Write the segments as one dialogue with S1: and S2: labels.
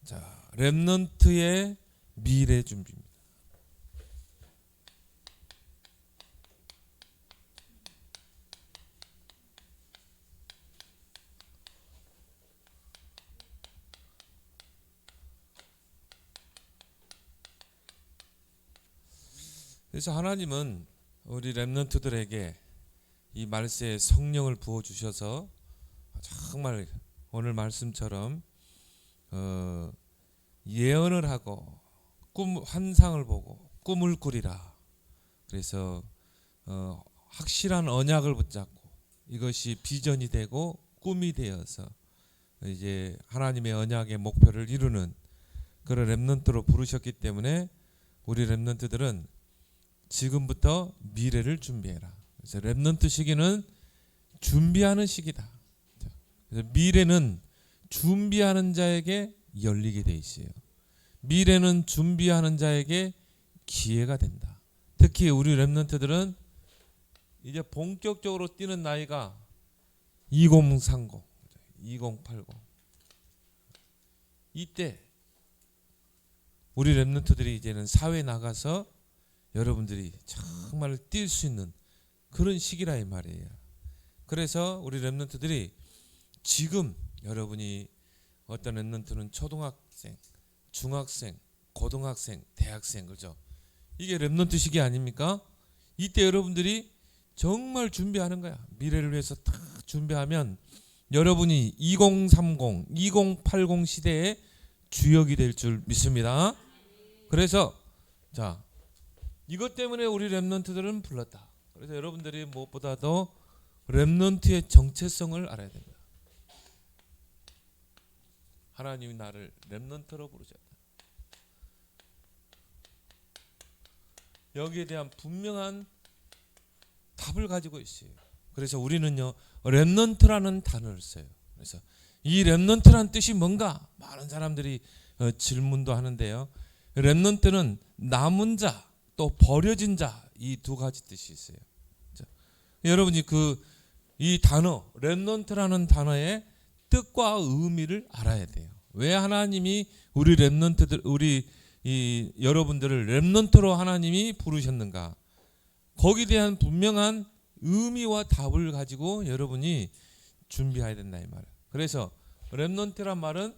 S1: 자, 렘넌트의 미래 준비입니다. 그래서 하나님은 우리 렘넌트들에게 이 말세에 성령을 부어 주셔서 정말 오늘 말씀처럼 예언을 하고 환상을 보고 꿈을 꾸리라. 그래서 확실한 언약을 붙잡고 이것이 비전이 되고 꿈이 되어서 이제 하나님의 언약의 목표를 이루는 그런 렘넌트로 부르셨기 때문에 우리 렘넌트들은 지금부터 미래를 준비해라. 그래서 렘넌트 시기는 준비하는 시기다. 그래서 미래는 준비하는 자에게 열리게 돼 있어요. 미래는 준비하는 자에게 기회가 된다. 특히 우리 렘넌트들은 이제 본격적으로 뛰는 나이가 2030, 2080. 이때 우리 렘넌트들이 이제는 사회에 나가서 여러분들이 정말 뛸 수 있는 그런 시기라 이 말이에요. 그래서 우리 렘넌트들이 지금 여러분이 어떤 렘넌트는 초등학생, 중학생, 고등학생, 대학생, 그죠? 이게 렘넌트 시기 아닙니까? 이때 여러분들이 정말 준비하는 거야. 미래를 위해서 다 준비하면 여러분이 2030, 2080 시대의 주역이 될 줄 믿습니다. 그래서 자, 이것 때문에 우리 렘넌트들은 불렀다. 그래서 여러분들이 무엇보다도 렘넌트의 정체성을 알아야 됩니다. 하나님이 나를 렘넌트로 부르셨다. 여기에 대한 분명한 답을 가지고 있어요. 그래서 우리는요, 렘넌트라는 단어를 써요. 그래서 이 렘넌트라는 뜻이 뭔가 많은 사람들이 질문도 하는데요. 렘넌트는 남은 자 또 버려진 자 이 두 가지 뜻이 있어요. 자, 여러분이 이 단어 렘넌트라는 단어의 뜻과 의미를 알아야 돼요. 왜 하나님이 우리 렘넌트들 여러분들을 렘넌트로 하나님이 부르셨는가? 거기에 대한 분명한 의미와 답을 가지고 여러분이 준비해야 된다 이 말이에요. 그래서 렘넌트란 말은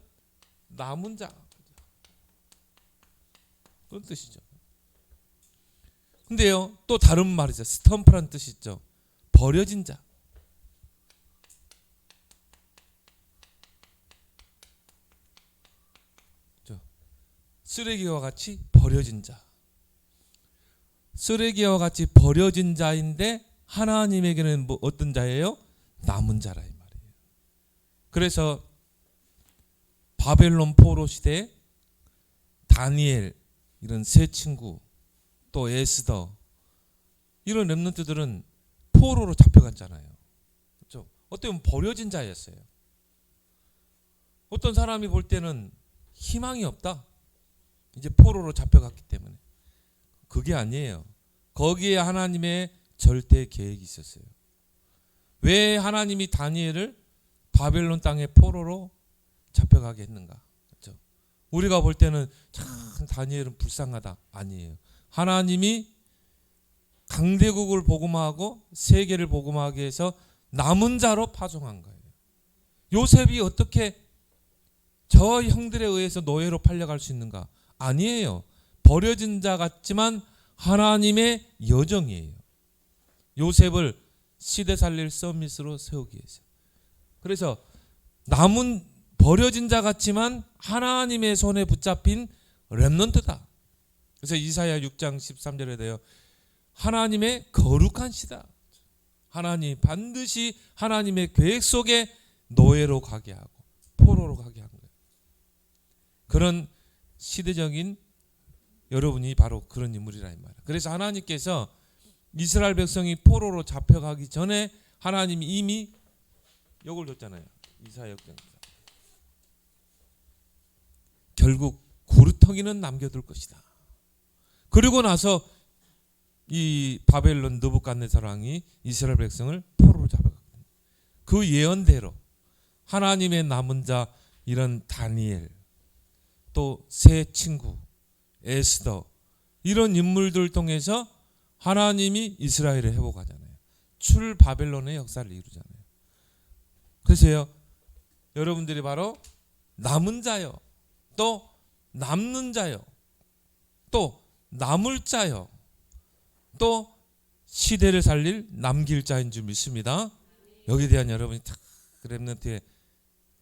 S1: 남은 자 그런 뜻이죠. 근데요, 또 다른 말이죠. 스탬프란 뜻이 있죠. 버려진 자. 쓰레기와 같이 버려진 자. 쓰레기와 같이 버려진 자인데 하나님에게는 어떤 자예요? 남은 자라 이 말이에요. 그래서 바벨론 포로 시대 다니엘 이런 세 친구 또 에스더 이런 렘넌트들은 포로로 잡혀갔잖아요. 그렇죠? 어떻게 보면 버려진 자였어요. 어떤 사람이 볼 때는 희망이 없다. 이제 포로로 잡혀갔기 때문에. 그게 아니에요. 거기에 하나님의 절대 계획이 있었어요. 왜 하나님이 다니엘을 바벨론 땅의 포로로 잡혀가게 했는가? 그렇죠? 우리가 볼 때는 참 다니엘은 불쌍하다. 아니에요. 하나님이 강대국을 복음하고 세계를 복음하게 해서 남은 자로 파송한 거예요. 요셉이 어떻게 저 형들에 의해서 노예로 팔려갈 수 있는가? 아니에요. 버려진 자 같지만 하나님의 여정이에요. 요셉을 시대 살릴 서밋으로 세우기 위해서. 그래서 남은 버려진 자 같지만 하나님의 손에 붙잡힌 렘넌트다. 그래서 이사야 6장 13절에 대해 하나님의 거룩한 시다. 하나님 반드시 하나님의 계획 속에 노예로 가게 하고 포로로 가게 한 거예요. 그런 시대적인 여러분이 바로 그런 인물이라 이 말이에요. 그래서 하나님께서 이스라엘 백성이 포로로 잡혀가기 전에 하나님이 이미 욕을 줬잖아요. 이사야 6장. 결국 구루터기는 남겨둘 것이다. 그리고 나서 이 바벨론 느부갓네살 왕이 이스라엘 백성을 포로로 잡아갔거든요. 그 예언대로 하나님의 남은 자 이런 다니엘 또 세 친구 에스더, 이런 인물들 통해서 하나님이 이스라엘을 회복하잖아요. 출 바벨론의 역사를 이루잖아요. 그래서요, 여러분들이 바로 남은 자요, 또 남는 자요, 또 남을 자요, 또 시대를 살릴 남길 자인 줄 믿습니다. 여기에 대한 여러분이 다 렘넌트의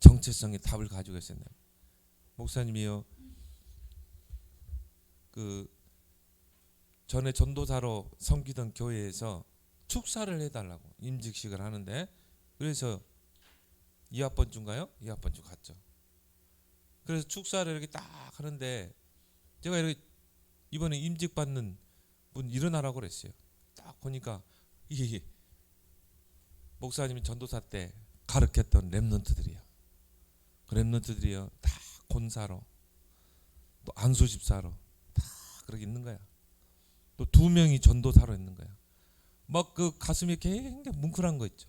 S1: 정체성의 답을 가지고 있었나요? 목사님이요, 그 전에 전도사로 섬기던 교회에서 축사를 해달라고 임직식을 하는데, 그래서 2학번주인가요? 2학번주 갔죠. 그래서 축사를 이렇게 딱 하는데 제가 이렇게 이번에 임직 받는 분 일어나라고 그랬어요. 딱 보니까 이게 목사님이 전도사 때 가르쳤던 렘넌트들이야. 그 렘넌트들이요, 다 권사로, 또 안수집사로 다 그렇게 있는 거야. 또 2명이 전도사로 있는 거야. 막 그 가슴이 굉장히 뭉클한 거 있죠.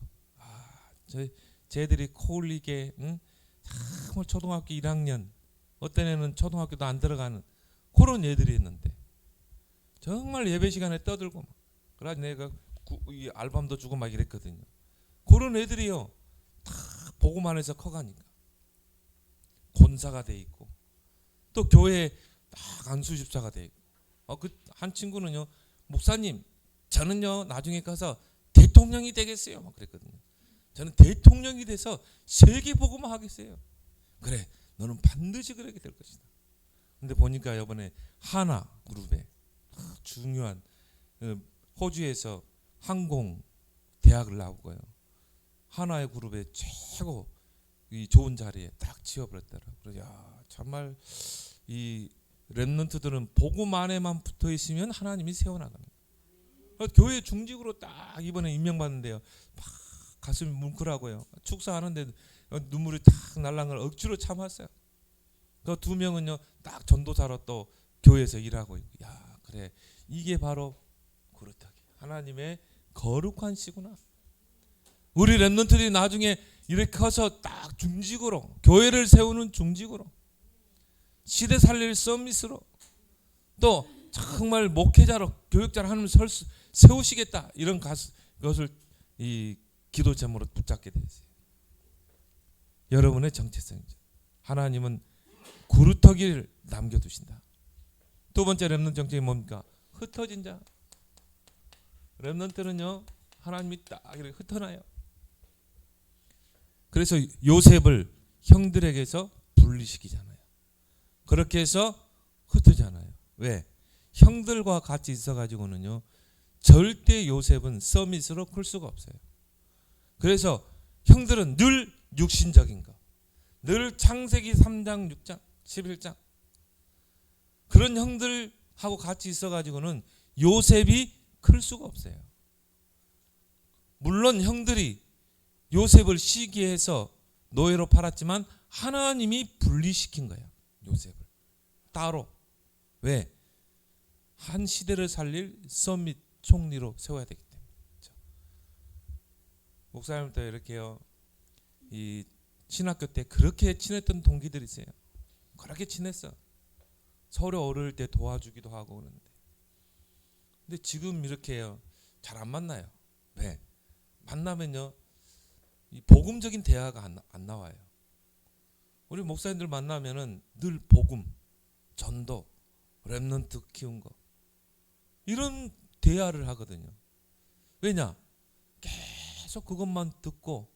S1: 쟤들이 코 올리게, 응? 참 초등학교 1학년, 어떤 애는 초등학교도 안 들어가는 그런 애들이 있는데 정말 예배 시간에 떠들고 막. 그래서 내가 이 알밤도 주고 막 이랬거든요. 그런 애들이요, 다 복음 안에서 커가니까 권사가 돼 있고, 또 교회에 딱 안수집사가 돼 있고. 그 한 친구는요, 목사님, 저는요 나중에 가서 대통령이 되겠어요 막 그랬거든요. 저는 대통령이 돼서 세계 복음화 하겠어요. 그래, 너는 반드시 그렇게 될 것이다. 근데 보니까 이번에 하나 그룹에 중요한 호주에서 항공 대학을 나오고요, 하나의 그룹의 최고 이 좋은 자리에 딱 지어버렸더라고요. 그래서 야, 정말 이 렘넌트들은 복음 안에만 붙어 있으면 하나님이 세워나가는 거예요. 교회 중직으로 딱 이번에 임명받는데요, 막 가슴이 뭉클하고요, 축사하는데 눈물이 딱 날라간 걸 억지로 참았어요. 그 2명은요 딱 전도사로 또 교회에서 일하고 있고. 야, 그래, 이게 바로 그렇다, 하나님의 거룩한 씨구나. 우리 렘넌트들이 나중에 이렇게 커서 딱 중직으로, 교회를 세우는 중직으로, 시대 살릴 서밋으로, 또 정말 목회자로, 교육자로 하나님 세우시겠다, 이런 것을 이 기도 제목으로 붙잡게 되었어요. 여러분의 정체성이죠. 하나님은 구루터기를 남겨두신다. 2번째 렘넌트 정체성이 뭡니까? 흩어진 자. 렘넌트는요, 하나님이 딱 이렇게 흩어나요. 그래서 요셉을 형들에게서 분리시키잖아요. 그렇게 해서 흩어지잖아요. 왜? 형들과 같이 있어가지고는요, 절대 요셉은 서밋으로 클 수가 없어요. 그래서 형들은 늘 육신적인 거, 늘 창세기 3장, 6장, 11장 그런 형들하고 같이 있어가지고는 요셉이 클 수가 없어요. 물론 형들이 요셉을 시기해서 노예로 팔았지만 하나님이 분리시킨 거예요. 요셉을 따로. 왜? 한 시대를 살릴 서밋 총리로 세워야 되기 때문에. 그렇죠? 목사님도 이렇게요, 이 신학교 때 그렇게 친했던 동기들이 있어요. 그렇게 친했어. 서로 어릴 때 도와주기도 하고 그러는데. 근데 지금 이렇게요, 잘 안 만나요. 왜? 만나면요, 이 복음적인 대화가 안 나와요. 우리 목사님들 만나면은 늘 복음, 전도, 렘넌트 키운 거, 이런 대화를 하거든요. 왜냐? 계속 그것만 듣고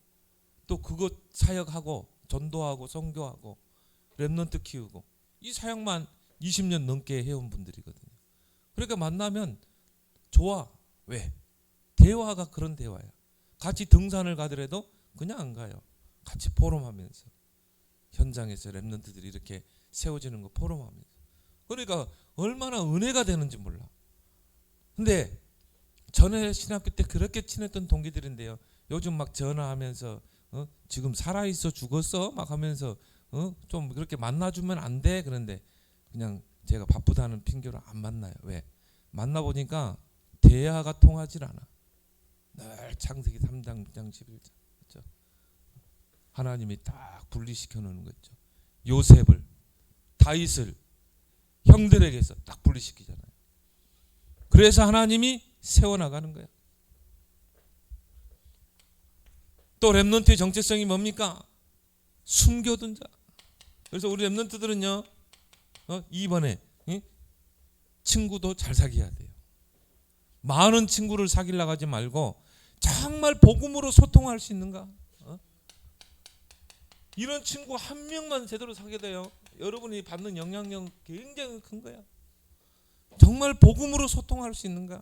S1: 또 그것 사역하고 전도하고 선교하고 렘넌트 키우고 이 사역만 20년 넘게 해온 분들이거든요. 그러니까 만나면 좋아. 왜? 대화가 그런 대화야. 같이 등산을 가더라도 그냥 안 가요. 같이 포럼하면서 현장에서 렘넌트들이 이렇게 세워지는 거 포럼하면서. 그러니까 얼마나 은혜가 되는지 몰라. 근데 전에 신학교 때 그렇게 친했던 동기들인데요, 요즘 막 전화하면서 지금 살아있어 죽었어? 막 하면서 좀 그렇게 만나주면 안 돼? 그런데 그냥 제가 바쁘다는 핑계로 안 만나요. 왜? 만나보니까 대화가 통하질 않아. 늘 창세기 3장, 6장, 11장. 그렇죠? 하나님이 딱 분리시켜 놓는 거죠. 요셉을 다윗을 형들에게서 딱 분리시키잖아요. 그래서 하나님이 세워나가는 거예요. 또 렘넌트의 정체성이 뭡니까? 숨겨둔 자. 그래서 우리 렘넌트들은요, 이번에 친구도 잘 사귀어야 돼요. 많은 친구를 사귀려고 하지 말고 정말 복음으로 소통할 수 있는가? 이런 친구 한 명만 제대로 사귀어야 돼요. 여러분이 받는 영향력 굉장히 큰 거야. 정말 복음으로 소통할 수 있는가?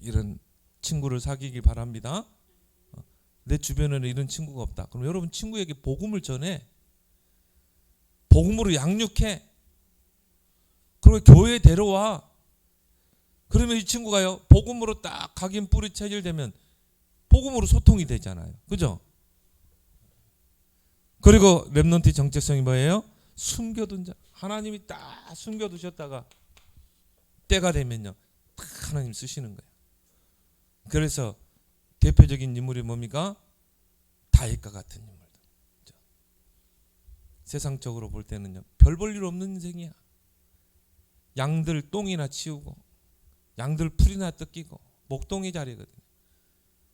S1: 이런 친구를 사귀길 바랍니다. 내 주변에는 이런 친구가 없다. 그럼 여러분 친구에게 복음을 전해. 복음으로 양육해. 그리고 교회에 데려와. 그러면 이 친구가요, 복음으로 딱 각인 뿌리 체질되면 복음으로 소통이 되잖아요. 그죠? 그리고 렘넌트 정체성이 뭐예요? 숨겨둔 자. 하나님이 딱 숨겨두셨다가 때가 되면요, 딱 하나님 쓰시는 거예요. 그래서 대표적인 인물이 뭡니까? 다윗과 같은 인물들. 그렇죠? 세상적으로 볼 때는요, 별 볼 일 없는 인생이야. 양들 똥이나 치우고 양들 풀이나 뜯기고 목동의 자리거든요.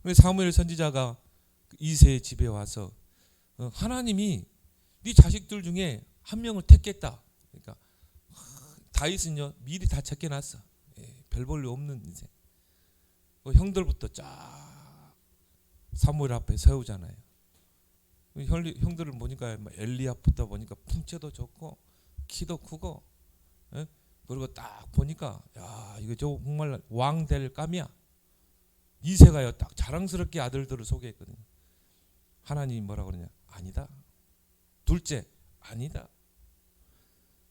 S1: 근데 사무엘 선지자가 이새의 집에 와서 하나님이 네 자식들 중에 한 명을 택겠다. 그러니까 다윗은요, 미리 다 적혀놨어. 별 볼 일 없는 인생. 형들부터 쫙 사무엘 앞에 세우잖아요. 형들을 보니까 엘리압부터 보니까 풍채도 좋고 키도 크고, 그리고 딱 보니까 야, 이거 정말 왕 될 감이야. 이새가요, 딱 자랑스럽게 아들들을 소개했거든요. 하나님이 뭐라고 그러냐? 아니다. 둘째, 아니다.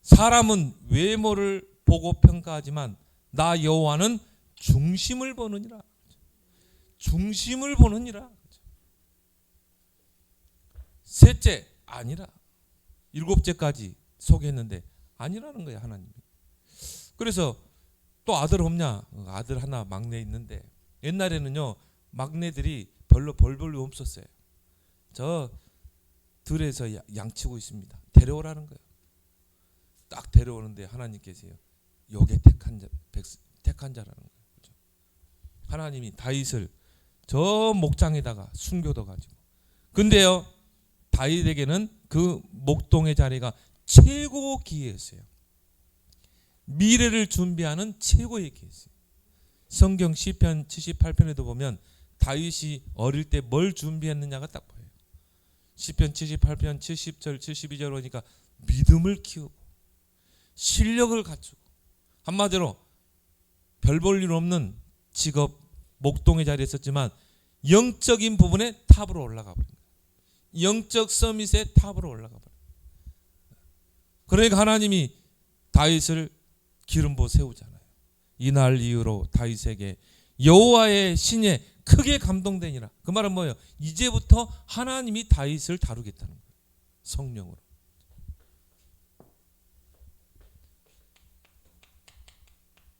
S1: 사람은 외모를 보고 평가하지만 나 여호와는 중심을 보느니라. 중심을 보느니라. 셋째, 아니라. 일곱째까지 소개했는데 아니라는 거야, 하나님이. 그래서 또 아들 없냐? 아들 하나 막내 있는데, 옛날에는요, 막내들이 별로 볼 일 없었어요. 저 들에서 양치고 있습니다. 데려오라는 거예요. 딱 데려오는데 하나님께서요, 요게 택한 자라는 거예요. 그렇죠? 하나님이 다윗을 저 목장에다가 숨겨둬 가지고, 근데요, 다윗에게는 그 목동의 자리가 최고 기회였어요. 미래를 준비하는 최고의 기회였어요. 성경 시편 78편에도 보면 다윗이 어릴 때 뭘 준비했느냐가 딱 보여요. 시편 78편 70절 72절 오니까 믿음을 키우고 실력을 갖추고, 한마디로 별 볼 일 없는 직업 목동의 자리에 있었지만 영적인 부분에 탑으로 올라가 버린 거예요. 영적 서밋의 탑으로 올라가 버린 거예요. 그러니까 하나님이 다윗을 기름 부어 세우잖아요. 이날 이후로 다윗에게 여호와의 신에 크게 감동되니라. 그 말은 뭐예요? 이제부터 하나님이 다윗을 다루겠다는 거예요. 성령으로.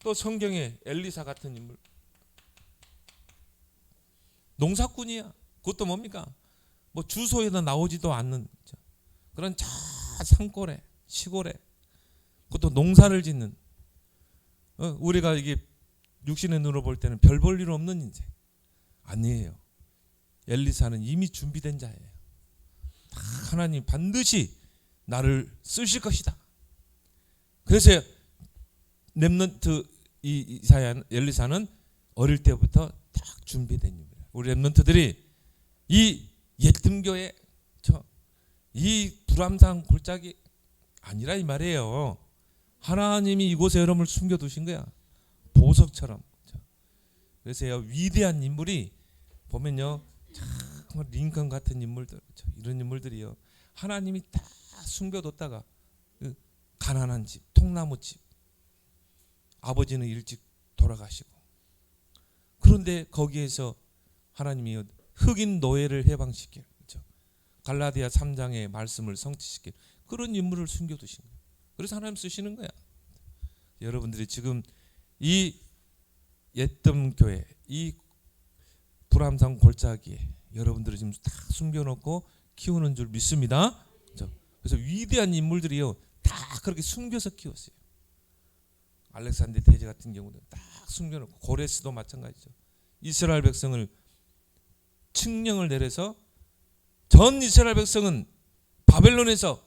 S1: 또 성경에 엘리사 같은 인물, 농사꾼이야. 그것도 뭡니까? 뭐 주소에도 나오지도 않는 그런 저 산골에 시골에, 그것도 농사를 짓는, 우리가 이게 육신의 눈으로 볼 때는 별 볼 일 없는 인생 아니에요. 엘리사는 이미 준비된 자예요. 다 하나님 반드시 나를 쓰실 것이다. 그래서 렘넌트 엘리사는 어릴 때부터 딱 준비된 인물이에요. 우리 렘넌트들이 이 옛등교회 이 불암산 골짜기 아니라 이 말이에요. 하나님이 이곳에 여러분을 숨겨두신 거야. 보석처럼. 그래서 위대한 인물이 보면요, 정말 링컨 같은 인물들, 이런 인물들이요, 하나님이 다 숨겨뒀다가 가난한 집, 통나무 집, 아버지는 일찍 돌아가시고, 그런데 거기에서 하나님이 흑인 노예를 해방시킬, 그렇죠? 갈라디아 3장의 말씀을 성취시킬 그런 인물을 숨겨두신 거예요. 그래서 하나님 쓰시는 거야. 여러분들이 지금 이 옛덤교회, 이 불암산 골짜기에 여러분들이 지금 다 숨겨놓고 키우는 줄 믿습니다. 그렇죠? 그래서 위대한 인물들이요 다 그렇게 숨겨서 키웠어요. 알렉산더 대제 같은 경우도 딱 숨겨놓고, 고레스도 마찬가지죠. 이스라엘 백성을 칙령을 내려서 전 이스라엘 백성은 바벨론에서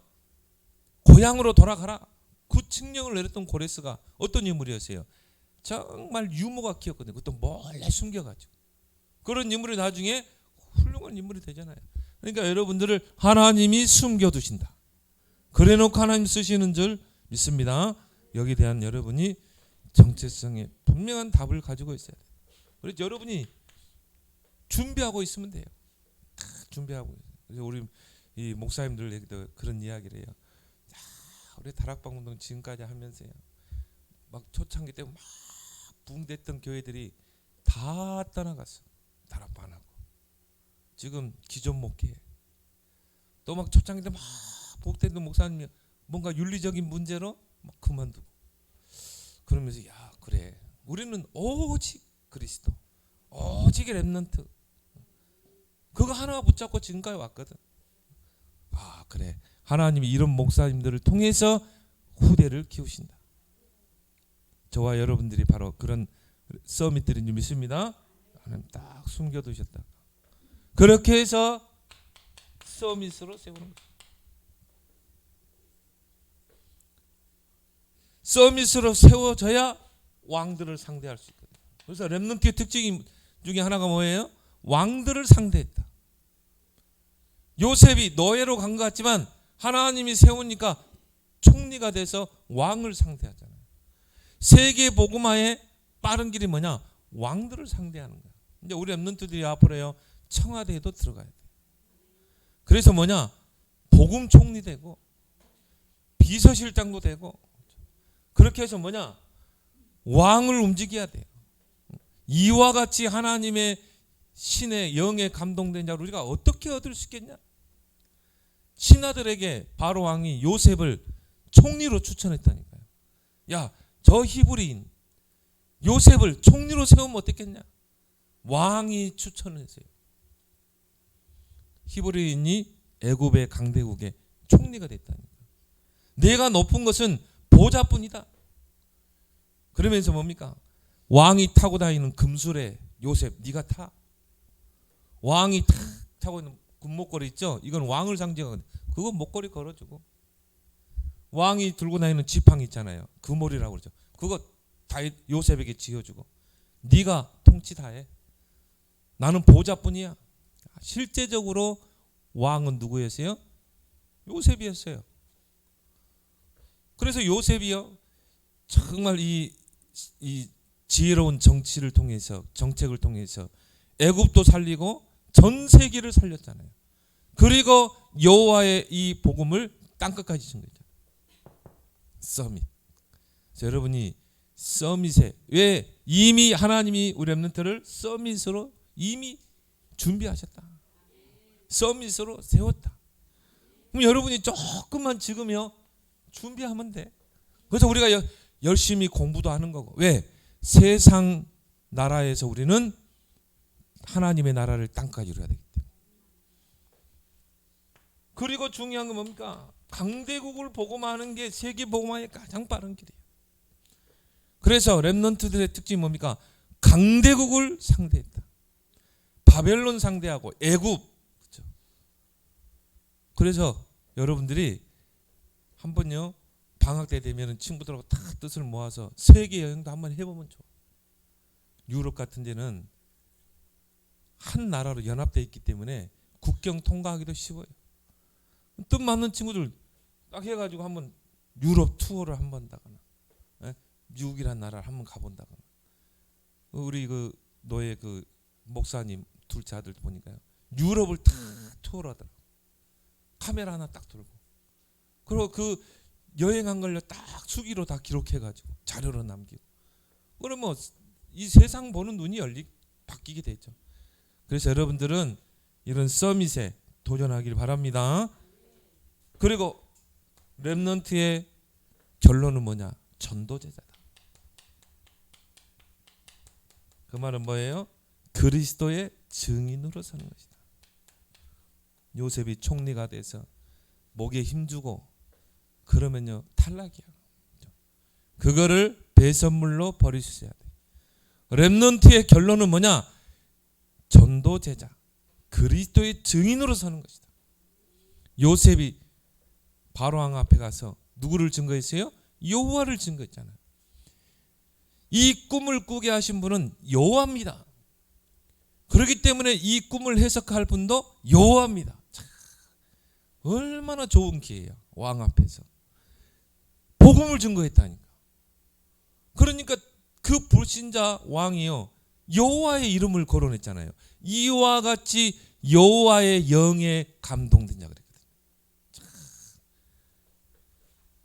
S1: 고향으로 돌아가라, 그 칙령을 내렸던 고레스가 어떤 인물이었어요? 정말 유머가 키웠거든요. 그것도 몰래 숨겨가지고. 그런 인물이 나중에 훌륭한 인물이 되잖아요. 그러니까 여러분들을 하나님이 숨겨두신다. 그래놓고 하나님 쓰시는 줄 믿습니다. 여기에 대한 여러분이 정체성에 분명한 답을 가지고 있어야 돼요. 그래서 여러분이 준비하고 있으면 돼요. 다 준비하고 있어요. 그래서 우리 이 목사님들에게도 그런 이야기를 해요. 우리 다락방운동 지금까지 하면서요, 막 초창기 때 막 붕댔던 교회들이 다 떠나갔어. 다락방 안 하고. 지금 기존 목회. 또 막 초창기 때 막 복됐던 목사님이 뭔가 윤리적인 문제로 막 그만두고. 그러면서 야 그래, 우리는 오직 그리스도, 오직 렘넌트, 그거 하나 붙잡고 지금까지 왔거든. 아 그래, 하나님이 이런 목사님들을 통해서 후대를 키우신다. 저와 여러분들이 바로 그런 서밋들인 줄 믿습니다. 하나님 딱 숨겨두셨다. 그렇게 해서 서밋으로 세우는 거예요. 서밋으로 세워져야 왕들을 상대할 수 있거든요. 그래서 렘넌트의 특징 중에 하나가 뭐예요? 왕들을 상대했다. 요셉이 노예로 간 것 같지만 하나님이 세우니까 총리가 돼서 왕을 상대하잖아요. 세계 복음화의 빠른 길이 뭐냐? 왕들을 상대하는 거야. 이제 우리 렘넌트들이 앞으로요 청와대에도 들어가야 돼. 그래서 뭐냐? 복음 총리 되고 비서실장도 되고, 그렇게 해서 뭐냐? 왕을 움직여야 돼요. 이와 같이 하나님의 신의 영에 감동된 자를 우리가 어떻게 얻을 수 있겠냐? 신하들에게 바로 왕이 요셉을 총리로 추천했다니까요. 야, 저 히브리인 요셉을 총리로 세우면 어떻겠냐? 왕이 추천을 했어요. 히브리인이 애굽의 강대국의 총리가 됐다니까. 내가 높은 것은 보좌뿐이다. 그러면서 뭡니까? 왕이 타고 다니는 금술에 요셉 네가 타. 왕이 탁 타고 있는 금목걸이 있죠? 이건 왕을 상징하거든. 그거 목걸이 걸어주고, 왕이 들고 다니는 지팡이 있잖아요. 금오리라고 그러죠. 그거 다 요셉에게 지어주고, 네가 통치 다 해. 나는 보좌뿐이야. 실제적으로 왕은 누구였어요? 요셉이었어요. 그래서 요셉이요 정말 이 지혜로운 정치를 통해서, 정책을 통해서 애굽도 살리고 전 세계를 살렸잖아요. 그리고 여호와의 이 복음을 땅끝까지 준 거죠. 서밋. 여러분이 서밋에, 왜? 이미 하나님이 우리 렘넌트를 서밋으로 이미 준비하셨다. 서밋으로 세웠다. 그럼 여러분이 조금만 지금요 준비하면 돼. 그래서 우리가 열심히 공부도 하는 거고. 왜? 세상 나라에서 우리는 하나님의 나라를 땅까지 이루어야 되기 때문에. 그리고 중요한 건 뭡니까? 강대국을 복음하는 게 세계 복음화의 가장 빠른 길이에요. 그래서 렘넌트들의 특징이 뭡니까? 강대국을 상대했다. 바벨론 상대하고 애굽. 그렇죠? 그래서 여러분들이 한번요 방학 때 되면 친구들하고 다 뜻을 모아서 세계 여행도 한번 해보면 좋아. 유럽 같은 데는 한 나라로 연합되어 있기 때문에 국경 통과하기도 쉬워요. 뜻 맞는 친구들 딱 해가지고 한번 유럽 투어를 한번 한다거나, 미국이라는 나라를 한번 가본다거나. 우리 그 노예 그 목사님 둘째 아들 보니까요 유럽을 다 투어를 하더라고. 카메라 하나 딱 들고. 그리고 그 여행한 걸요 딱 수기로 다 기록해가지고 자료로 남기고. 그러면 이 세상 보는 눈이 바뀌게 되죠. 그래서 여러분들은 이런 서밋에 도전하길 바랍니다. 그리고 렘넌트의 결론은 뭐냐? 전도제자다. 그 말은 뭐예요? 그리스도의 증인으로 사는 것이다. 요셉이 총리가 돼서 목에 힘주고 그러면요 탈락이야. 그거를 배선물로 버리셔야 돼. 렘넌트의 결론은 뭐냐? 전도 제자, 그리스도의 증인으로 서는 것이다. 요셉이 바로왕 앞에 가서 누구를 증거했어요? 여호와를 증거했잖아요. 이 꿈을 꾸게 하신 분은 여호와입니다. 그렇기 때문에 이 꿈을 해석할 분도 여호와입니다. 참, 얼마나 좋은 기회야. 왕 앞에서 복음을 증거했다니까. 그러니까 그 불신자 왕이요 여호와의 이름을 거론했잖아요. 이와 같이 여호와의 영에 감동된 자 그랬거든요. 참.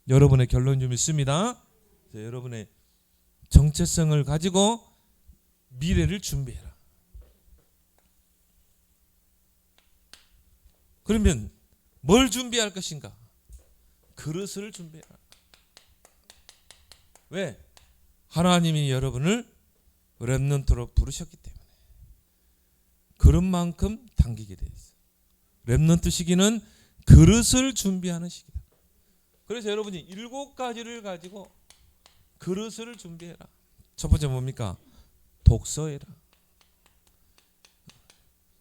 S1: 여러분의 결론 좀 있습니다. 여러분의 정체성을 가지고 미래를 준비해라. 그러면 뭘 준비할 것인가? 그릇을 준비해라. 왜? 하나님이 여러분을 렘넌트로 부르셨기 때문에. 그릇만큼 당기게 돼 있어요. 렘넌트 시기는 그릇을 준비하는 시기다. 그래서 여러분이 7가지를 가지고 그릇을 준비해라. 첫 번째 뭡니까? 독서해라.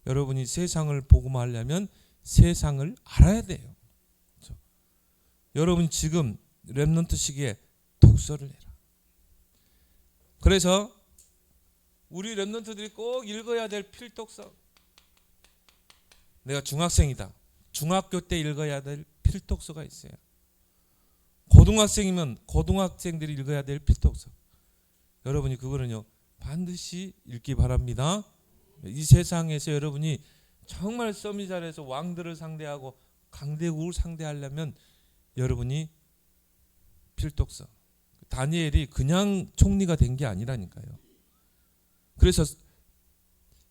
S1: 여러분이 세상을 복음하려면 세상을 알아야 돼요. 그렇죠? 여러분 지금 렘넌트 시기에 독서를 해라. 그래서 우리 렘넌트들이 꼭 읽어야 될 필독서. 내가 중학생이다. 중학교 때 읽어야 될 필독서가 있어요. 고등학생이면 고등학생들이 읽어야 될 필독서. 여러분이 그거는요 반드시 읽기 바랍니다. 이 세상에서 여러분이 정말 썸이 잘해서 왕들을 상대하고 강대국을 상대하려면 여러분이 필독서. 다니엘이 그냥 총리가 된 게 아니라니까요. 그래서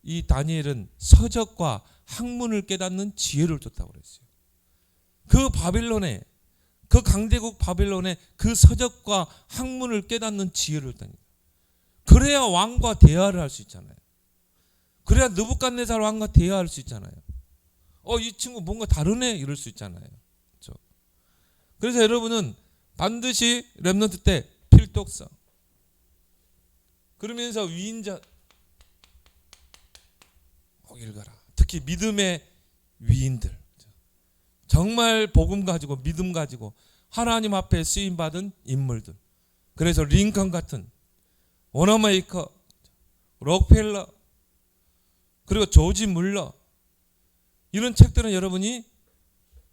S1: 이 다니엘은 서적과 학문을 깨닫는 지혜를 줬다고 그랬어요. 그 바빌론에 그 강대국 바빌론에 그 서적과 학문을 깨닫는 지혜를 줬다니까. 그래야 왕과 대화를 할 수 있잖아요. 그래야 느부갓네살 왕과 대화할 수 있잖아요. 이 친구 뭔가 다르네 이럴 수 있잖아요. 그렇죠? 그래서 여러분은 반드시 렘넌트 때 필독서. 그러면서 위인전 꼭 읽어라. 특히 믿음의 위인들. 정말 복음 가지고 믿음 가지고 하나님 앞에 쓰임 받은 인물들. 그래서 링컨 같은 워너메이커, 록펠러, 그리고 조지 물러 이런 책들은 여러분이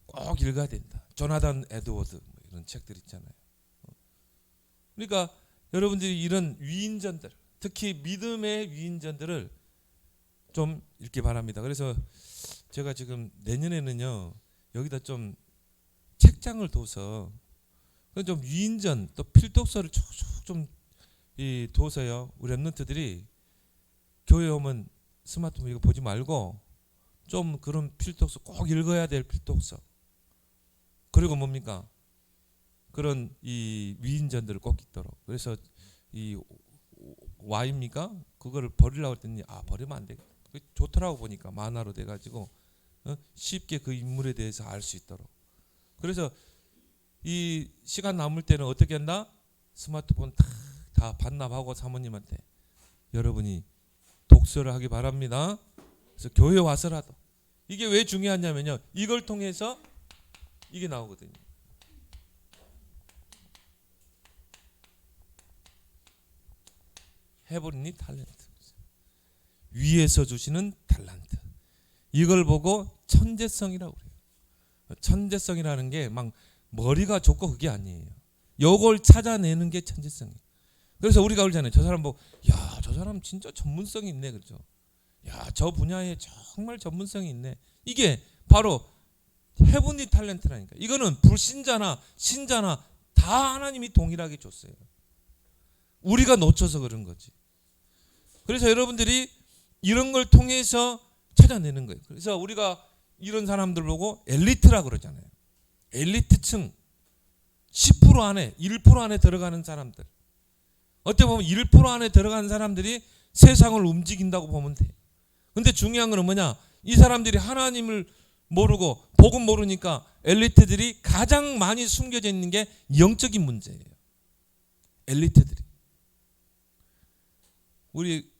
S1: 꼭 읽어야 된다. 조나단 에드워드 이런 책들 있잖아요. 그러니까 여러분들이 이런 위인전들, 특히 믿음의 위인전들을 좀 읽기 바랍니다. 그래서 제가 지금 내년에는요 여기다 좀 책장을 둬서 좀 위인전 또 필독서를 쭉쭉 좀 둬서요 우리 렘넌트들이 교회 오면 스마트폰 이거 보지 말고 좀 그런 필독서 꼭 읽어야 될 필독서. 그리고 뭡니까? 그런 이 위인전들을 꼭 읽도록. 그래서 이 와입니까? 그거를 버리려고 했더니 버리면 안 되겠다. 좋더라고 보니까 만화로 돼가지고 쉽게 그 인물에 대해서 알 수 있도록. 그래서 이 시간 남을 때는 어떻게 한다? 스마트폰 다 반납하고 사모님한테 여러분이 독서를 하기 바랍니다. 그래서 교회 와서라도. 이게 왜 중요하냐면요 이걸 통해서 이게 나오거든요. 헤브린이 탤런트. 위에서 주시는 탤런트. 이걸 보고 천재성이라고 그래요. 천재성이라는 게 막 머리가 좋고 그게 아니에요. 요걸 찾아내는 게 천재성이에요. 그래서 우리가 그러잖아요. 저 사람 보고 야, 저 사람 진짜 전문성이 있네. 그렇죠? 야, 저 분야에 정말 전문성이 있네. 이게 바로 헤븐리 탤런트라니까. 이거는 불신자나 신자나 다 하나님이 동일하게 줬어요. 우리가 놓쳐서 그런 거지. 그래서 여러분들이 이런 걸 통해서 찾아내는 거예요. 그래서 우리가 이런 사람들 보고 엘리트라 그러잖아요. 엘리트층 10% 안에 1% 안에 들어가는 사람들. 어떻게 보면 1% 안에 들어가는 사람들이 세상을 움직인다고 보면 돼. 근데 중요한 건 뭐냐? 이 사람들이 하나님을 모르고 복음 모르니까 엘리트들이 가장 많이 숨겨져 있는 게 영적인 문제예요. 엘리트들이. 우리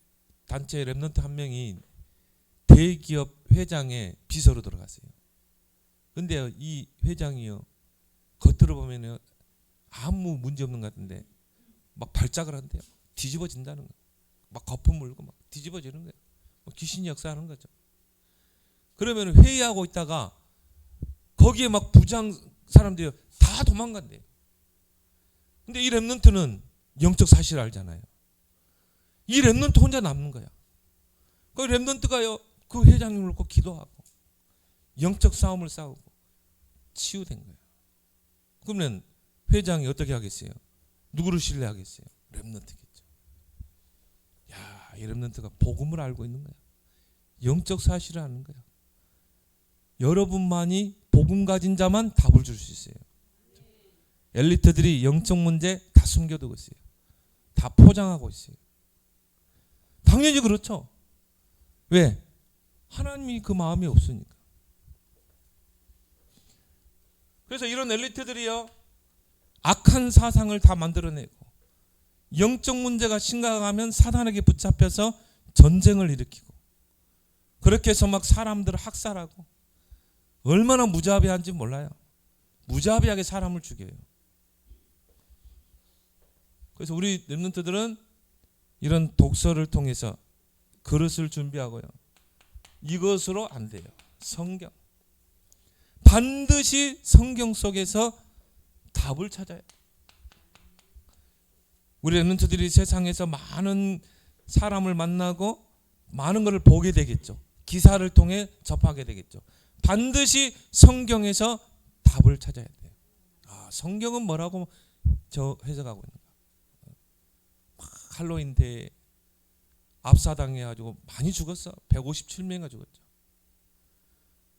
S1: 단체 랩런트 한 명이 대기업 회장의 비서로 들어갔어요. 근데 이 회장이요, 겉으로 보면 아무 문제 없는 것 같은데 막 발작을 한대요. 뒤집어진다는 거예요. 막 거품 물고 막 뒤집어지는 거예요. 귀신이 역사하는 거죠. 그러면 회의하고 있다가 거기에 막 부장 사람들이 다 도망간대요. 근데 이 랩런트는 영적 사실을 알잖아요. 이 랩런트 혼자 남는 거야. 그 랩런트가요, 그 회장님을 놓고 기도하고 영적 싸움을 싸우고 치유된 거예요. 그러면 회장이 어떻게 하겠어요? 누구를 신뢰하겠어요? 랩런트겠죠. 야, 이 랩런트가 복음을 알고 있는 거야. 영적 사실을 아는 거야. 여러분만이 복음 가진 자만 답을 줄 수 있어요. 엘리트들이 영적 문제 다 숨겨두고 있어요. 다 포장하고 있어요. 당연히 그렇죠. 왜? 하나님이 그 마음이 없으니까. 그래서 이런 엘리트들이요, 악한 사상을 다 만들어내고 영적 문제가 심각하면 사단에게 붙잡혀서 전쟁을 일으키고 그렇게 해서 막 사람들을 학살하고 얼마나 무자비한지 몰라요. 무자비하게 사람을 죽여요. 그래서 우리 랩런트들은 이런 독서를 통해서 그릇을 준비하고요. 이것으로 안 돼요. 성경. 반드시 성경 속에서 답을 찾아요. 우리 랩런트들이 세상에서 많은 사람을 만나고 많은 것을 보게 되겠죠. 기사를 통해 접하게 되겠죠. 반드시 성경에서 답을 찾아야 돼요. 아, 성경은 뭐라고 저 해석하고 있는가? 할로윈 때 압사당해가지고 많이 죽었어. 157명이 죽었죠.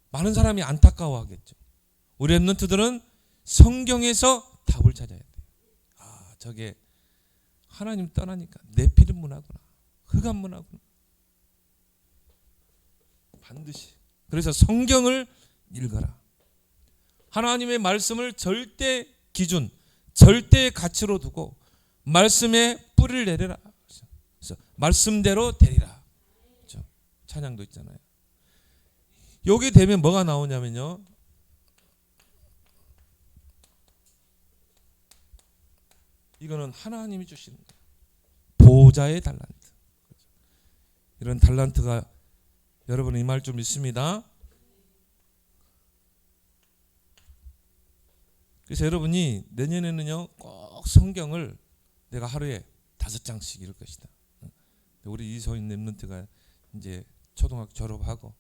S1: 많은 사람이 안타까워하겠죠. 우리 랩런트들은 성경에서 답을 찾아야 돼요. 아, 저게 하나님 떠나니까 네피림 문화구나, 흑암 문화구나. 반드시. 그래서 성경을 읽어라. 하나님의 말씀을 절대 기준, 절대 가치로 두고 말씀에 뿌리를 내려라. 그래서 말씀대로 되리라. 그렇죠? 찬양도 있잖아요. 여기 되면 뭐가 나오냐면요, 이거는 하나님이 주시는 거예요. 보호자의 달란트. 이런 달란트가 여러분 임할 줄 믿습니다. 그래서 여러분이 내년에는요, 꼭 성경을 내가 하루에 5장씩 읽을 것이다. 우리 이소인 랩런트가 이제 초등학교 졸업하고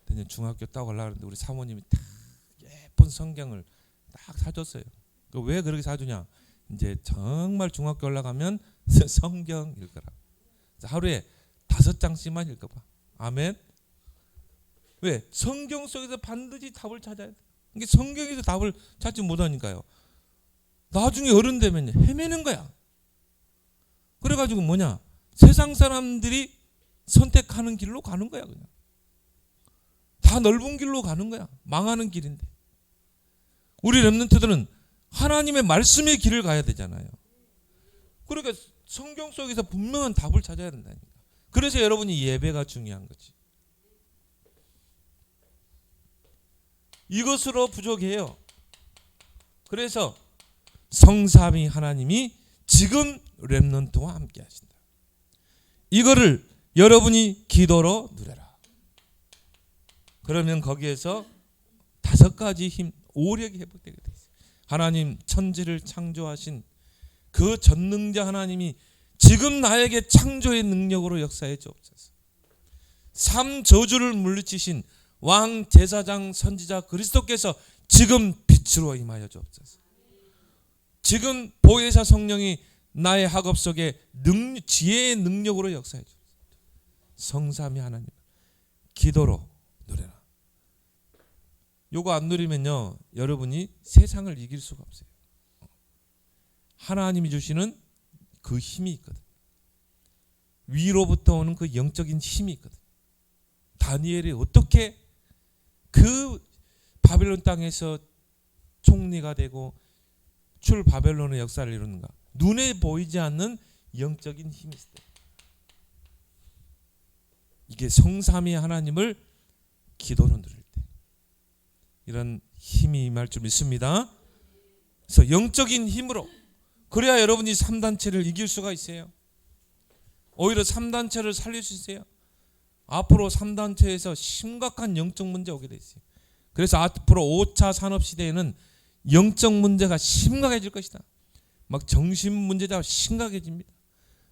S1: 내년 중학교 따고 가려고 하는데 우리 사모님이 딱 예쁜 성경을 딱 사줬어요. 왜 그렇게 사주냐? 이제 정말 중학교 올라가면 성경 읽어라. 하루에 5장씩만 읽어봐. 아멘. 왜? 성경 속에서 반드시 답을 찾아야 돼. 이게 성경에서 답을 찾지 못하니까요, 나중에 어른 되면 헤매는 거야. 그래가지고 뭐냐? 세상 사람들이 선택하는 길로 가는 거야. 그냥 다 넓은 길로 가는 거야. 망하는 길인데. 우리 랩런트들은 하나님의 말씀의 길을 가야 되잖아요. 그러니까 성경 속에서 분명한 답을 찾아야 된다니까. 그래서 여러분이 예배가 중요한 거지. 이것으로 부족해요. 그래서 성삼위 하나님이 지금 랩런트와 함께 하신다. 이거를 여러분이 기도로 누려라. 그러면 거기에서 5가지 힘, 오력이 회복되게 돼 있어요. 하나님 천지를 창조하신 그 전능자 하나님이 지금 나에게 창조의 능력으로 역사해 주옵소서. 3저주를 물리치신 왕 제사장 선지자 그리스도께서 지금 빛으로 임하여 주옵소서. 지금 보혜사 성령이 나의 학업 속에 지혜의 능력으로 역사해 주옵소서. 성삼위 하나님 기도로 누려라. 요거 안 누리면요, 여러분이 세상을 이길 수가 없어요. 하나님이 주시는 그 힘이 있거든. 위로부터 오는 그 영적인 힘이 있거든. 다니엘이 어떻게 그 바벨론 땅에서 총리가 되고 출 바벨론의 역사를 이루는가? 눈에 보이지 않는 영적인 힘이 있을 때, 이게 성삼위 하나님을 기도로 누릴 때 이런 힘이 임할 줄 믿습니다. 그래서 영적인 힘으로, 그래야 여러분이 3단체를 이길 수가 있어요. 오히려 3단체를 살릴 수 있어요. 앞으로 3단체에서 심각한 영적 문제 오게 돼 있어요. 그래서 앞으로 5차 산업시대에는 영적 문제가 심각해질 것이다. 막 정신 문제가 심각해집니다.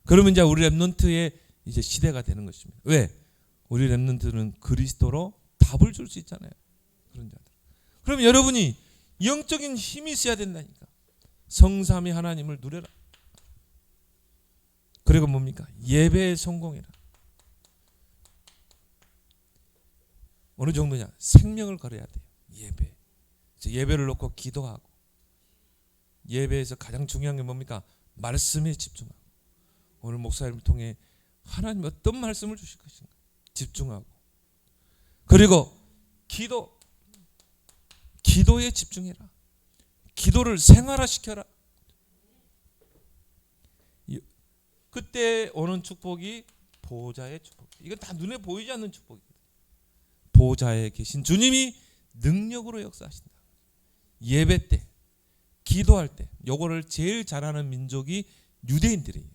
S1: 그러면 이제 우리 렘넌트의 이제 시대가 되는 것입니다. 왜? 우리 렘넌트는 그리스도로 답을 줄 수 있잖아요. 그런 자들. 그럼 여러분이 영적인 힘이 있어야 된다니까. 성삼위 하나님을 누려라. 그리고 뭡니까? 예배에 성공해라. 어느 정도냐? 생명을 걸어야 돼요. 예배. 예배를 놓고 기도하고, 예배에서 가장 중요한 게 뭡니까? 말씀에 집중하고, 오늘 목사님을 통해 하나님 어떤 말씀을 주실 것인가 집중하고, 그리고 기도에 집중해라. 기도를 생활화시켜라. 그때 오는 축복이 보호자의 축복. 이건 다 눈에 보이지 않는 축복이거든요. 보호자에 계신 주님이 능력으로 역사하신다. 예배 때, 기도할 때, 요거를 제일 잘하는 민족이 유대인들이에요.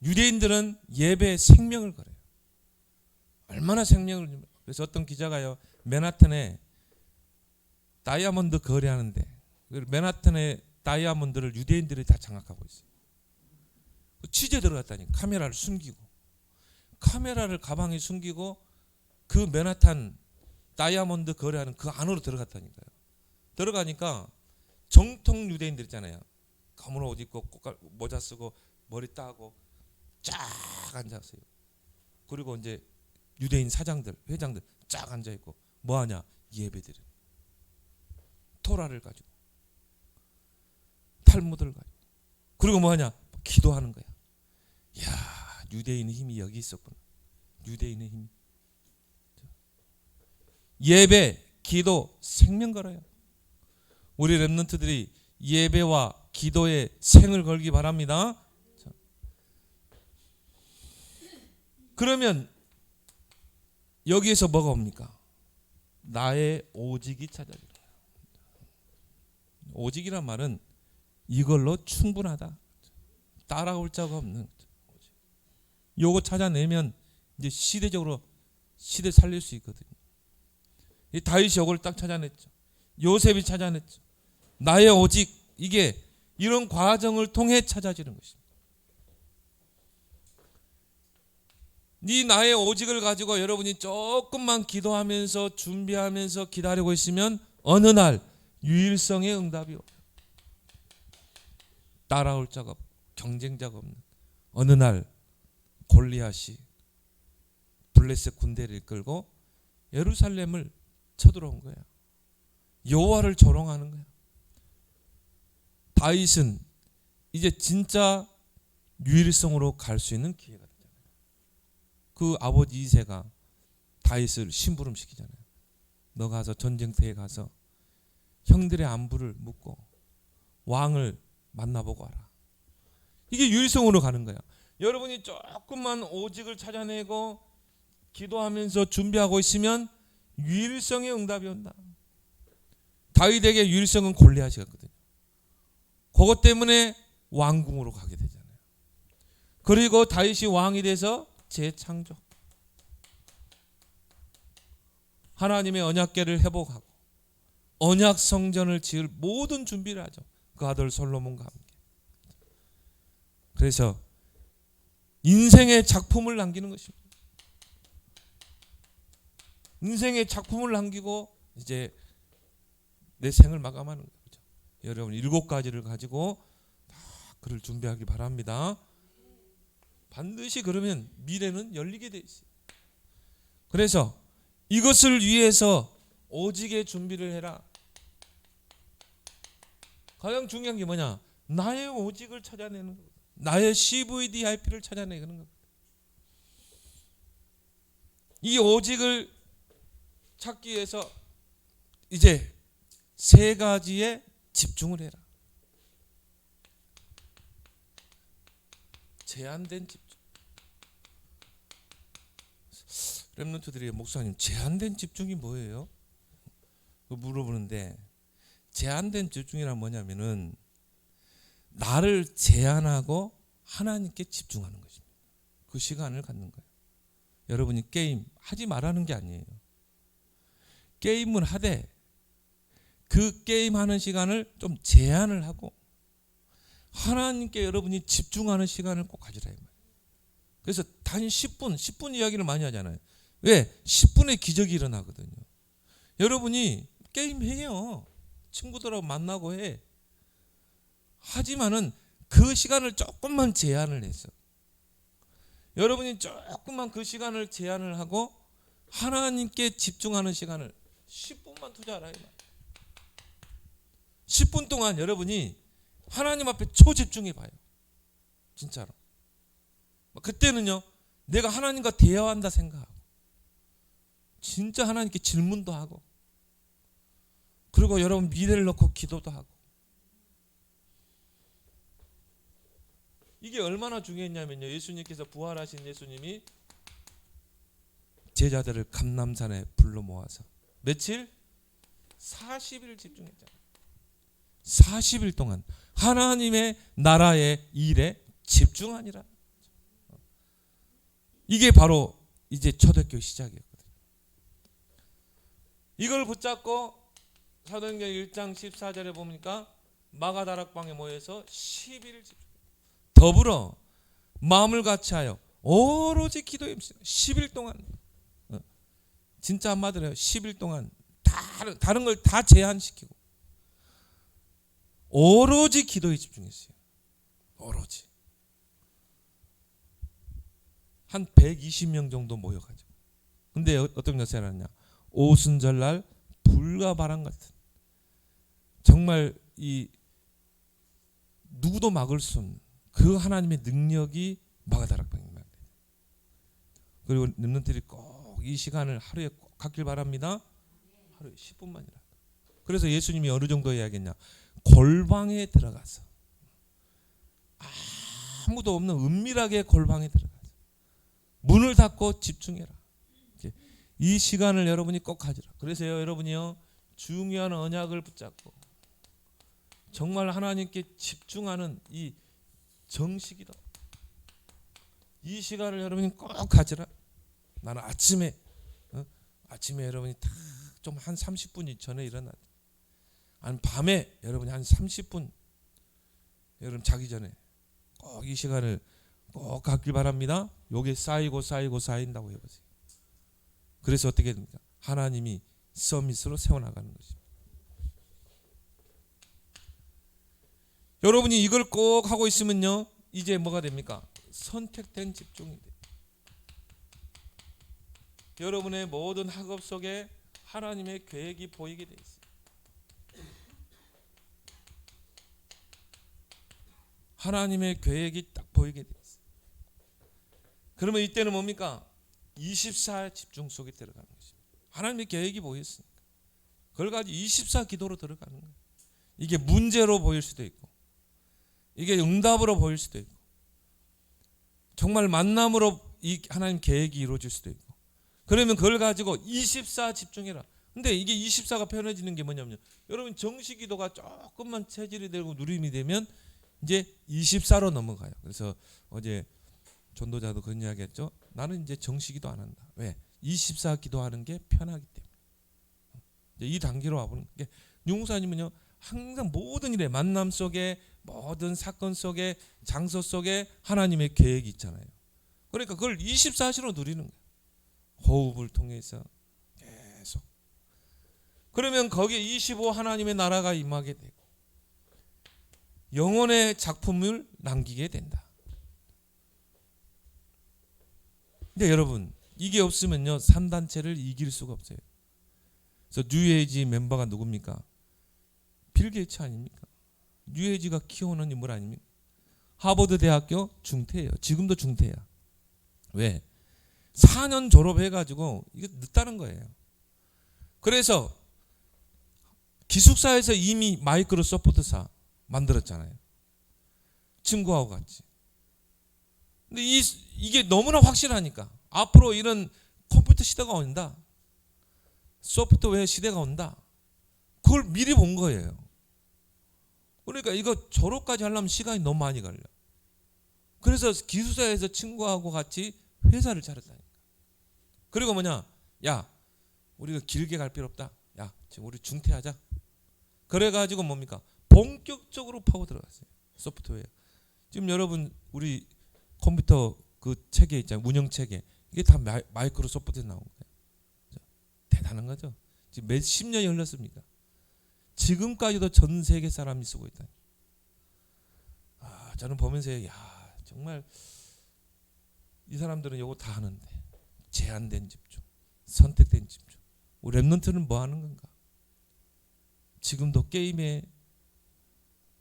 S1: 유대인들은 예배에 생명을 걸어요. 얼마나 생명을 주면. 그래서 어떤 기자가요, 맨하탄에 다이아몬드 거래하는데, 맨하탄의 다이아몬드를 유대인들이 다 장악하고 있어요. 취재 들어갔다니, 카메라를 숨기고, 카메라를 가방에 숨기고 그 맨하탄 다이아몬드 거래하는 그 안으로 들어갔다니까요. 들어가니까 정통 유대인들 있잖아요. 검은 옷 입고 모자 쓰고 머리 따고 쫙 앉았어요. 그리고 이제 유대인 사장들, 회장들 쫙 앉아 있고 뭐 하냐? 예배드려. 토라를 가지고, 탈무드를 가지고. 그리고 뭐 하냐? 기도하는 거야. 야, 유대인의 힘이 여기 있었구나. 유대인의 힘. 예배, 기도, 생명 걸어요. 우리 렘넌트들이 예배와 기도에 생을 걸기 바랍니다. 그러면 여기에서 뭐가 옵니까? 나의 오직이 찾아지라. 오직이란 말은 이걸로 충분하다. 따라올 자가 없는. 요거 찾아내면 이제 시대적으로 시대 살릴 수 있거든요. 이 다윗이 요걸 딱 찾아냈죠. 요셉이 찾아냈죠. 나의 오직, 이게 이런 과정을 통해 찾아지는 것입니다. 이 나의 오직을 가지고 여러분이 조금만 기도하면서 준비하면서 기다리고 있으면 어느 날 유일성의 응답이 오요. 따라올 자가 없고 경쟁자가 없는 어느 날 골리앗이 블레셋 군대를 이끌고 예루살렘을 쳐들어온 거야. 여호와를 조롱하는 거야. 다윗은 이제 진짜 유일성으로 갈 수 있는 기회가 되잖아요. 그 아버지 이새가 다윗을 심부름시키잖아요. 너 가서 전쟁터에 가서 형들의 안부를 묻고 왕을 만나보고 와라. 이게 유일성으로 가는 거야. 여러분이 조금만 오직을 찾아내고 기도하면서 준비하고 있으면 유일성의 응답이 온다. 다윗에게 유일성은 골리앗이었거든요. 그것 때문에 왕궁으로 가게 되잖아요. 그리고 다윗이 왕이 돼서 재창조, 하나님의 언약궤를 회복하고 언약 성전을 지을 모든 준비를 하죠. 그 아들 솔로몬과 함께. 그래서 인생의 작품을 남기는 것입니다. 인생의 작품을 남기고 이제 내 생을 마감하는 거죠. 여러분 7가지를 가지고 다 그를 준비하기 바랍니다. 반드시 그러면 미래는 열리게 돼 있어요. 그래서 이것을 위해서 오직의 준비를 해라. 가장 중요한 게 뭐냐? 나의 오직을 찾아내는 거예요. 나의 CVDIP를 찾아내는 겁니다. 이 오직을 찾기 위해서 이제 세 가지에 집중을 해라. 제한된 집중. 렘넌트들이 목사님 제한된 집중이 뭐예요? 물어보는데 제한된 집중이란 뭐냐면은 나를 제한하고 하나님께 집중하는 것입니다. 그 시간을 갖는 거예요. 여러분이 게임 하지 말라는 게 아니에요. 게임을 하되 그 게임하는 시간을 좀 제한을 하고 하나님께 여러분이 집중하는 시간을 꼭 가지라 이 말이에요. 그래서 단 10분 이야기를 많이 하잖아요. 왜? 10분의 기적이 일어나거든요. 여러분이 게임해요. 친구들하고 만나고 해. 하지만은 그 시간을 조금만 제한을 해서 여러분이 조금만 그 시간을 제한을 하고 하나님께 집중하는 시간을 10분만 투자하라. 10분 동안 여러분이 하나님 앞에 초집중해 봐요. 진짜로. 그때는요, 내가 하나님과 대화한다 생각하고 진짜 하나님께 질문도 하고 그리고 여러분 미래를 놓고 기도도 하고 이게 얼마나 중요했냐면요. 예수님께서 부활하신 예수님이 제자들을 감람산에 불러 모아서 며칠? 40일 집중했잖아요. 40일 동안 하나님의 나라의 일에 집중하니라. 이게 바로 이제 초대교회 시작이었거든요. 이걸 붙잡고 사도행전 1장 14절에 보니까 마가다락방에 모여서 10일 집중. 더불어 마음을 같이하여 오로지 기도에 10일 동안 진짜 한마디로 10일 동안 다른 걸 다 제한시키고 오로지 기도에 집중했어요. 오로지 한 120명 정도 모여가지고 근데 어떤 것이 알았냐? 오순절날 불과 바람 같은 정말 이 누구도 막을 수 없는 그 하나님의 능력이 마가다락방에 임하게 돼요. 그리고 렘넌트들이 꼭 이 시간을 하루에 꼭 갖길 바랍니다. 하루에 10분만이라. 그래서 예수님이 어느 정도 해야겠냐? 골방에 들어가서 아무도 없는 은밀하게 골방에 들어가서 문을 닫고 집중해라. 이 시간을 여러분이 꼭 가지라. 그래서요, 여러분이요 중요한 언약을 붙잡고 정말 하나님께 집중하는 이 정식이다. 이 시간을 여러분이 꼭 가지라. 나는 아침에 여러분이 다 좀 한 30분 전에 일어나. 아니 밤에 여러분이 한 30분 여러분 자기 전에 꼭 이 시간을 꼭 갖길 바랍니다. 요게 쌓인다고 해보세요. 그래서 어떻게 됩니까? 하나님이 서밋으로 세워나가는 것입니다. 여러분이 이걸 꼭 하고 있으면요, 이제 뭐가 됩니까? 선택된 집중이 돼요. 여러분의 모든 학업 속에 하나님의 계획이 보이게 돼 있어요. 하나님의 계획이 딱 보이게 돼 있어요. 그러면 이때는 뭡니까? 24 집중 속에 들어가는 것입니다. 하나님의 계획이 보였으니까 그걸 가지고 24 기도로 들어가는 거예요. 이게 문제로 보일 수도 있고 이게 응답으로 보일 수도 있고 정말 만남으로 이 하나님 계획이 이루어질 수도 있고 그러면 그걸 가지고 24 집중해라. 근데 이게 24가 편해지는 게 뭐냐면요, 여러분 정시기도가 조금만 체질이 되고 누림이 되면 이제 24로 넘어가요. 그래서 어제 전도자도 그런 이야기 했죠. 나는 이제 정시기도 안 한다. 왜? 24 기도하는 게 편하기 때문에. 이제 이 단계로 와보는 게 용사님은요 항상 모든 일에 만남 속에 모든 사건 속에 장소 속에 하나님의 계획이 있잖아요. 그러니까 그걸 24시로 누리는 거예요. 호흡을 통해서 계속. 그러면 거기에 25 하나님의 나라가 임하게 되고 영혼의 작품을 남기게 된다. 근데 여러분 이게 없으면요 3단체를 이길 수가 없어요. 그래서 뉴에이지 멤버가 누굽니까? 빌 게이츠 아닙니까? 뉴에이지가 키워놓은 인물 아닙니까? 하버드 대학교 중퇴예요. 지금도 중퇴야. 왜? 4년 졸업해가지고 이게 늦다는 거예요. 그래서 기숙사에서 이미 마이크로소프트사 만들었잖아요. 친구하고 같이. 근데 이게 너무나 확실하니까 앞으로 이런 컴퓨터 시대가 온다. 소프트웨어 시대가 온다. 그걸 미리 본 거예요. 그러니까 이거 졸업까지 하려면 시간이 너무 많이 걸려. 그래서 기숙사에서 친구하고 같이 회사를 차렸다니까. 그리고 뭐냐? 야, 우리가 길게 갈 필요 없다. 야, 지금 우리 중퇴하자. 그래가지고 뭡니까? 본격적으로 파고 들어갔어요. 소프트웨어. 지금 여러분 우리 컴퓨터 그 체계 있잖아요. 운영 체계. 이게 다 마이크로소프트에서 나온 거예요. 대단한 거죠. 지금 몇십 년이 흘렀습니까? 지금까지도 전 세계 사람이 쓰고 있다. 저는 보면서 야, 정말 이 사람들은 이거 다 하는데 제한된 집중, 선택된 집중. 우리 랩런트는 뭐 하는 건가? 지금도 게임에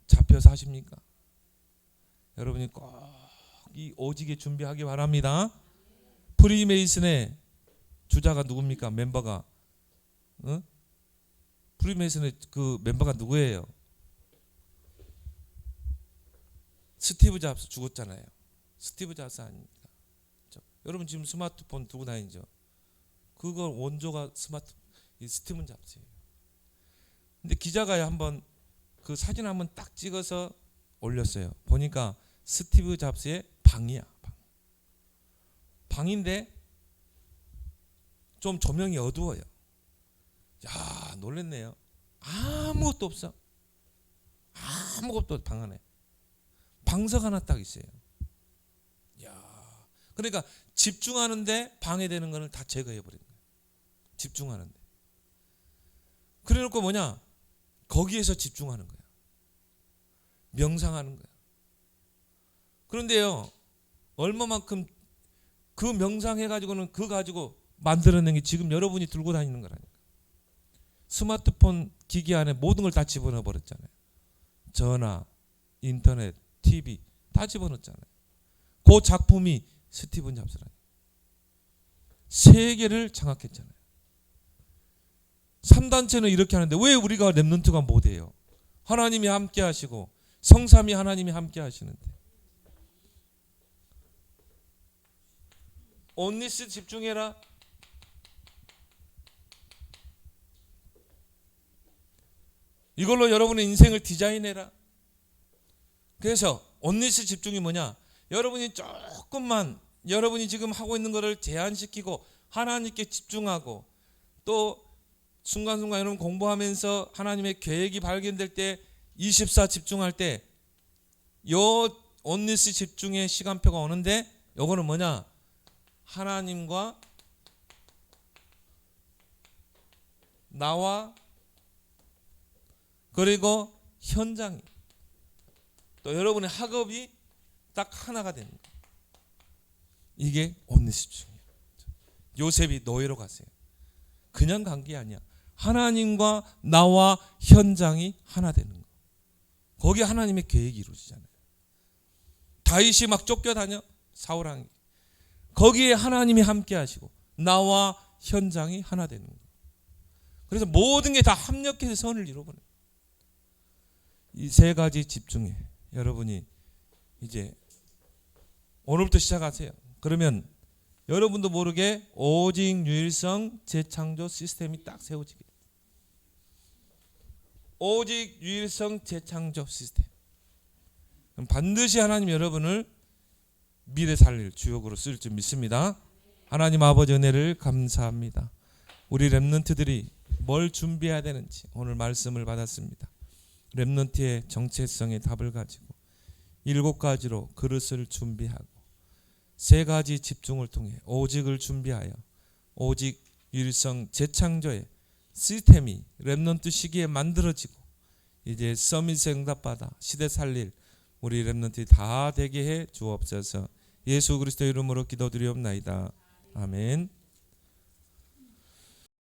S1: 잡혀서 하십니까? 여러분이 꼭 이 오직에 준비하기 바랍니다. 프리메이슨의 주자가 누굽니까? 멤버가 프리메이슨의 그 멤버가 누구예요? 스티브 잡스 죽었잖아요. 스티브 잡스 아닙니까? 여러분 지금 스마트폰 두고 다니죠. 그거 원조가 스티븐 잡스예요. 근데 기자가 한번 그 사진 한번 딱 찍어서 올렸어요. 보니까 스티브 잡스의 방이야. 방인데 좀 조명이 어두워요. 야, 놀랬네요. 아무것도 없어. 아무것도 방 안에. 방석 하나 딱 있어요. 야, 그러니까 집중하는데 방해되는 거는 다 제거해 버린 거예요. 집중하는데. 그래놓고 뭐냐? 거기에서 집중하는 거야. 명상하는 거야. 그런데요, 얼마만큼 그 명상해가지고는 그거 가지고 만들어낸 게 지금 여러분이 들고 다니는 거라니까. 스마트폰 기기 안에 모든 걸 다 집어넣어 버렸잖아요. 전화, 인터넷, TV 다 집어넣었잖아요. 그 작품이 스티븐 잡스라니. 세계를 장악했잖아요. 3단체는 이렇게 하는데 왜 우리가 랩런트가 못해요? 하나님이 함께 하시고 성삼위 하나님이 함께 하시는데. 온리스 집중해라. 이걸로 여러분의 인생을 디자인해라. 그래서 온리스 집중이 뭐냐? 여러분이 조금만 여러분이 지금 하고 있는 것을 제한시키고 하나님께 집중하고 또 순간순간 여러분 공부하면서 하나님의 계획이 발견될 때 24 집중할 때 요 온리스 집중의 시간표가 오는데 요거는 뭐냐? 하나님과 나와 그리고 현장이 또 여러분의 학업이 딱 하나가 되는 거예요. 이게 온리스 집중이에요. 요셉이 노예로 갔어요. 그냥 간 게 아니야. 하나님과 나와 현장이 하나 되는 거. 거기 하나님의 계획이 이루어지잖아요. 다윗이 막 쫓겨다녀 사울왕이. 거기에 하나님이 함께 하시고 나와 현장이 하나 되는 거. 그래서 모든 게 다 합력해서 선을 이루어버려요. 이 세 가지 집중해. 여러분이 이제 오늘부터 시작하세요. 그러면 여러분도 모르게 오직 유일성 재창조 시스템이 딱 세워지게 돼요. 오직 유일성 재창조 시스템. 그럼 반드시 하나님 여러분을 미래 살릴 주역으로 쓸 줄 믿습니다. 하나님 아버지 은혜를 감사합니다. 우리 랩런트들이 뭘 준비해야 되는지 오늘 말씀을 받았습니다. 랩런트의 정체성의 답을 가지고 7가지로 그릇을 준비하고 3가지 집중을 통해 오직을 준비하여 오직 유일성 재창조의 시스템이 랩런트 시기에 만들어지고 이제 서밋에 응답받아 시대 살릴 우리 랩런트들이 다 되게 해 주옵소서. 예수 그리스도 이름으로 기도드리옵나이다. 아멘.